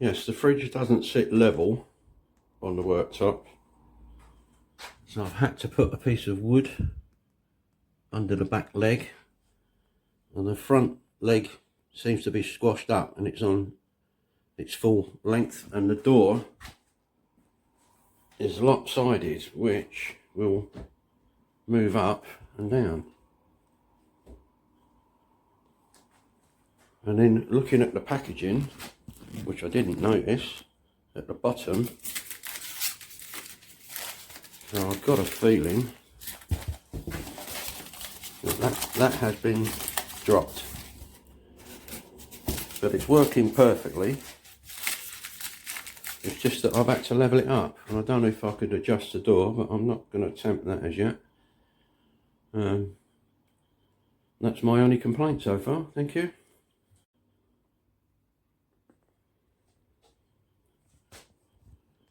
Yes, the fridge doesn't sit level on the worktop, so I've had to put a piece of wood under the back leg, and the front leg seems to be squashed up and it's on its full length, and the door is lopsided, which will move up and down. And then looking at the packaging, which I didn't notice at the bottom, so I've got a feeling that has been dropped, but it's working perfectly. It's just that I've had to level it up, and I don't know if I could adjust the door, but I'm not going to attempt that as yet. That's my only complaint so far. Thank you.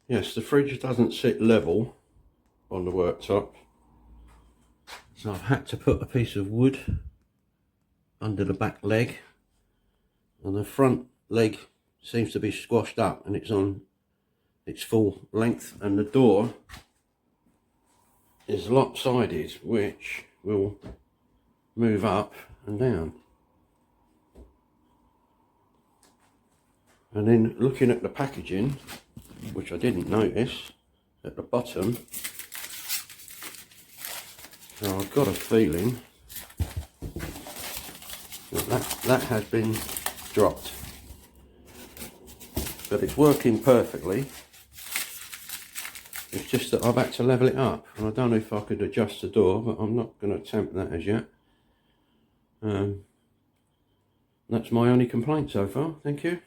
Yes, the fridge doesn't sit level on the worktop, so I've had to put a piece of wood under the back leg, and the front leg seems to be squashed up and it's on its full length, and the door is lopsided, which will move up and down. And then looking at the packaging, which I didn't notice at the bottom, so I've got a feeling that has been dropped, but it's working perfectly. It's just that I've had to level it up, and I don't know if I could adjust the door, but I'm not going to attempt that as yet. That's my only complaint so far. Thank you.